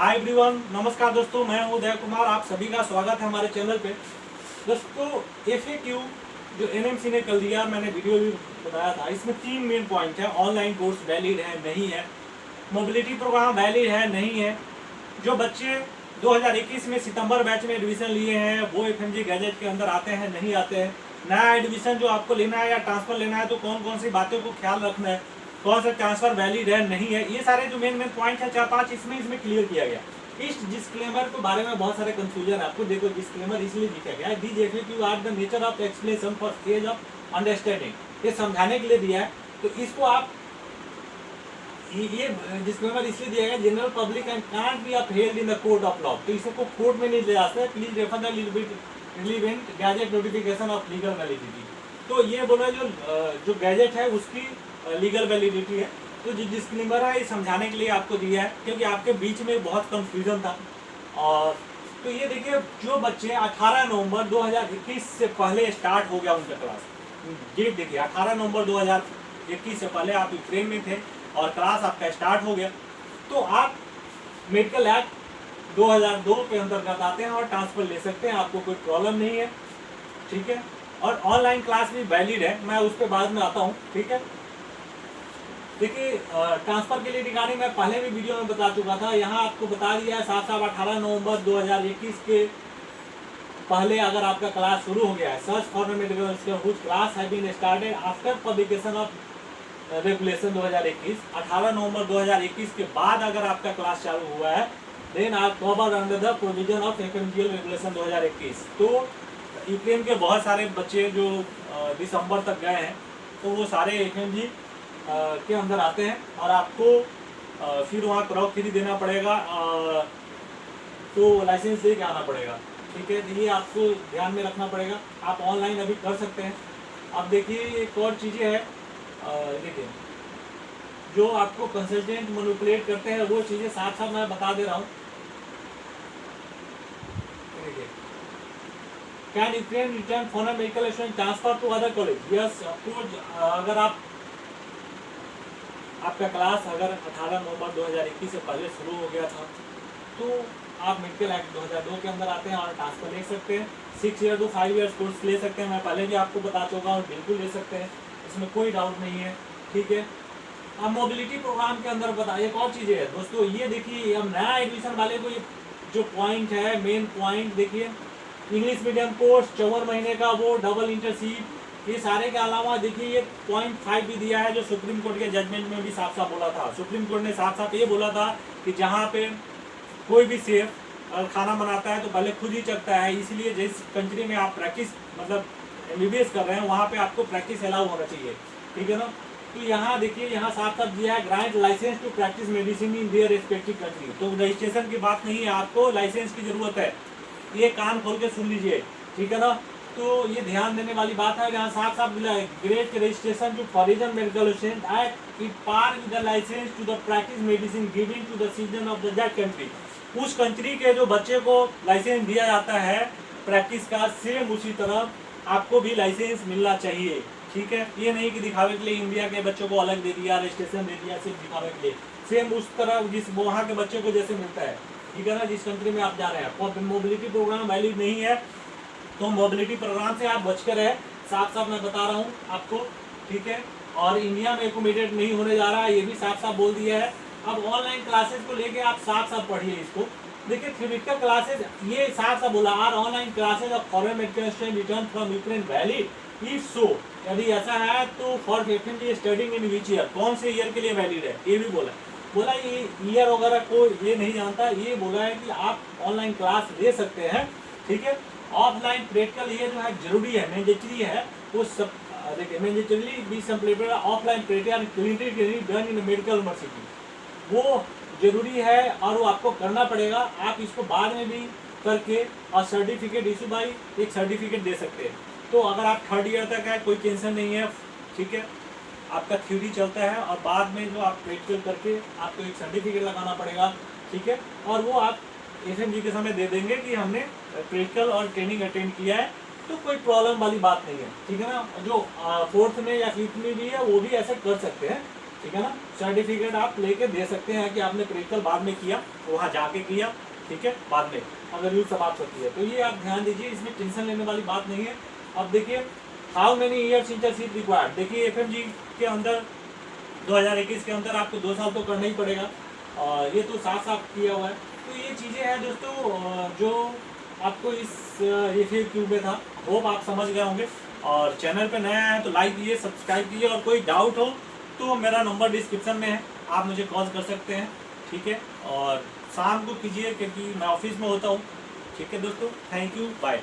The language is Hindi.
हाय एवरीवन, नमस्कार दोस्तों, मैं हूं उदय कुमार। आप सभी का स्वागत है हमारे चैनल पे। दोस्तों, FAQ जो NMC ने कल दिया, मैंने वीडियो भी बनाया था। इसमें 3 मेन पॉइंट है। ऑनलाइन कोर्स वैलिड है नहीं है, मोबिलिटी प्रोग्राम वैलिड है नहीं है, जो बच्चे 2021 में सितंबर बैच में एडमिशन लिए हैं वो FMG गैजेट के अंदर आते हैं नहीं आते हैं, नया एडमिशन जो आपको लेना है या ट्रांसफर लेना है तो कौन कौन सी बातों को ख्याल रखना है, कौन सा ट्रांसफर वैलिड है नहीं है, ये सारे जो मेन पॉइंट है 4-5 इसमें क्लियर किया गया। इस डिस्क्लेमर के बारे में बहुत सारे कंफ्यूजन है आपको। देखो, डिस्क्लेमर इसलिए लिखा गया है, these FAQ are the nature of explanation for age of understanding. ये समझाने के लिए दिया है, तो इसको आप ये डिस्क्लेमर इसलिए दिया गया, general public and can't be upheld in the court of law. तो इसको कोर्ट में नहीं ले जा सकते। Please refer the relevant gadget notification of legal validity. तो ये बोला जो गैजेट है उसकी लीगल वैलिडिटी है। तो जो डिस्क्लेमर है ये समझाने के लिए आपको दिया है, क्योंकि आपके बीच में बहुत कंफ्यूजन था। और तो ये देखिए, जो बच्चे 18 नवंबर 2021 से पहले स्टार्ट हो गया उनका क्लास, डेट देखिए 18 नवंबर 2021 से पहले आप यूक्रेन में थे और क्लास आपका स्टार्ट हो गया, तो आप मेडिकल एक्ट 2002 के अंतर्गत आते हैं और ट्रांसफर ले सकते हैं, आपको कोई प्रॉब्लम नहीं है। ठीक है, और ऑनलाइन क्लास भी वैलिड है, मैं उस पर बाद में आता हूँ। ठीक है, देखिए ट्रांसफर के लिए रिगार्डिंग मैं पहले भी वीडियो में बता चुका था, यहाँ आपको बता दिया है साफ साफ 18 नवंबर 2021 के पहले अगर आपका क्लास शुरू हो गया है, search for medical class have been started after publication of regulation 2021। 18 नवंबर 2021 के बाद अगर आपका क्लास चालू हुआ है, देन आप covered under the provision of FMGL regulation 2021। तो यूक्रेन के बहुत सारे बच्चे जो दिसंबर तक गए हैं, तो वो सारे FMG के अंदर आते हैं और आपको फिर वहाँ क्रॉप फ्री देना पड़ेगा, तो लाइसेंस दे के आना पड़ेगा। ठीक है, तो ये आपको ध्यान में रखना पड़ेगा। आप ऑनलाइन अभी कर सकते हैं। अब देखिए, एक और चीज़ें हैं, देखिए जो आपको कंसल्टेंट मैनिपुलेट करते हैं वो चीज़ें साथ साथ मैं बता दे रहा हूँ। देखिए, can Ukraine return foreign medical student transfer to other college? Yes, अगर आपका क्लास अगर 18 नवंबर 2021 से पहले शुरू हो गया था, तो आप मेडिकल एक्ट 2002 के अंदर आते हैं और ट्रांसफर ले सकते हैं। 6 ईयर टू 5 ईयर्स कोर्स ले सकते हैं, मैं पहले भी आपको बता चुका हूँ, बिल्कुल ले सकते हैं, इसमें कोई डाउट नहीं है। ठीक है, अब मोबिलिटी प्रोग्राम के अंदर बता एक और चीज़ें है दोस्तों। ये देखिए, अब नया एडमिशन वाले को ये जो पॉइंट है, मेन पॉइंट देखिए, इंग्लिश मीडियम कोर्स 54 महीने का, वो डबल इंटरसीट, ये सारे के अलावा देखिए ये पॉइंट 5 भी दिया है, जो सुप्रीम कोर्ट के जजमेंट में भी साफ साफ बोला था। सुप्रीम कोर्ट ने साफ साफ ये बोला था कि जहाँ पे कोई भी शेफ अगर खाना बनाता है तो पहले खुद ही चखता है, इसलिए जिस कंट्री में आप प्रैक्टिस मतलब MBBS कर रहे हैं वहाँ पे आपको प्रैक्टिस अलाउ होना चाहिए। ठीक है ना, तो यहाँ देखिए, यहाँ साफ साफ दिया है, grant licence to practise medicine in their respective country. तो रजिस्ट्रेशन की बात नहीं है, आपको लाइसेंस की जरूरत है, ये कान खोल के सुन लीजिए। ठीक है ना, तो ये ध्यान देने वाली बात है। यहाँ साफ साफ मिला है, great registration to foreign medical student act it par with the licence to the practise medicine giving to the citizen of the that country. उस कंट्री के जो बच्चे को लाइसेंस दिया जाता है प्रैक्टिस का, सेम उसी तरह आपको भी लाइसेंस मिलना चाहिए। ठीक है, ये नहीं कि दिखावे के लिए इंडिया के बच्चों को अलग दे दिया, रजिस्ट्रेशन दे दिया सिर्फ दिखावे के लिए, सेम उस तरह जिस वहाँ के बच्चे को जैसे मिलता है। ठीक है ना, जिस कंट्री में आप जा रहे हैं। मोबिलिटी प्रोग्राम वैलिड नहीं है, तो मोबिलिटी प्रोग्राम से आप बचकर है, साफ साफ मैं बता रहा हूँ आपको। ठीक है, और इंडिया में एकोमोडेट नहीं होने जा रहा है, ये भी साफ साफ बोल दिया है। अब ऑनलाइन क्लासेस को लेके आप साफ साफ पढ़िए इसको। देखिए, थ्योरेटिकल क्लासेस ये साफ साफ बोला, are online classes of foreign medical student return from Ukraine valid? If so, यदि ऐसा है तो for FMG studying in which year, कौन से ईयर के लिए वैलिड है, ये भी बोला ये ईयर वगैरह को ये नहीं जानता, ये बोला है कि आप ऑनलाइन क्लास ले सकते हैं। ठीक है, ऑफलाइन प्रैक्टिकल ये जो है जरूरी है, मैंडेटरी है, वो सब देखिए, mandatory be some offline practical clinical done in medical university, वो जरूरी है और वो आपको करना पड़ेगा। आप इसको बाद में भी करके और सर्टिफिकेट इशू बाई एक सर्टिफिकेट दे सकते हैं। तो अगर आप 3rd ईयर तक है कोई टेंशन नहीं है। ठीक है, आपका थ्योरी चलता है और बाद में जो आप प्रैक्टिकल करके आपको एक सर्टिफिकेट लगाना पड़ेगा। ठीक है, और वो आप FMG के समय दे देंगे कि हमने प्रैक्टिकल और ट्रेनिंग अटेंड किया है, तो कोई प्रॉब्लम वाली बात नहीं है। ठीक है ना, जो 4th में या 5th में भी है वो भी ऐसे कर सकते हैं। ठीक है ना। सर्टिफिकेट आप लेके दे सकते हैं कि आपने प्रैक्टिकल बाद में किया, वहाँ जाके किया, ठीक है, बाद में अगर यूज समाप्त होती है। तो ये आप ध्यान दीजिए, इसमें टेंशन लेने वाली बात नहीं है। अब देखिए how many years internship required, देखिए एफएमजी के अंदर 2021 के अंदर आपको 2 साल तो करना ही पड़ेगा, और ये तो साफ साफ किया हुआ है। तो ये चीज़ें हैं दोस्तों जो आपको इस FAQ में था। होप आप समझ गए होंगे, और चैनल पे नया है तो लाइक कीजिए, सब्सक्राइब कीजिए, और कोई डाउट हो तो मेरा नंबर डिस्क्रिप्शन में है, आप मुझे कॉल कर सकते हैं, ठीक है। और शाम को कीजिए क्योंकि मैं ऑफिस में होता हूँ, ठीक है दोस्तों। Thank you, bye.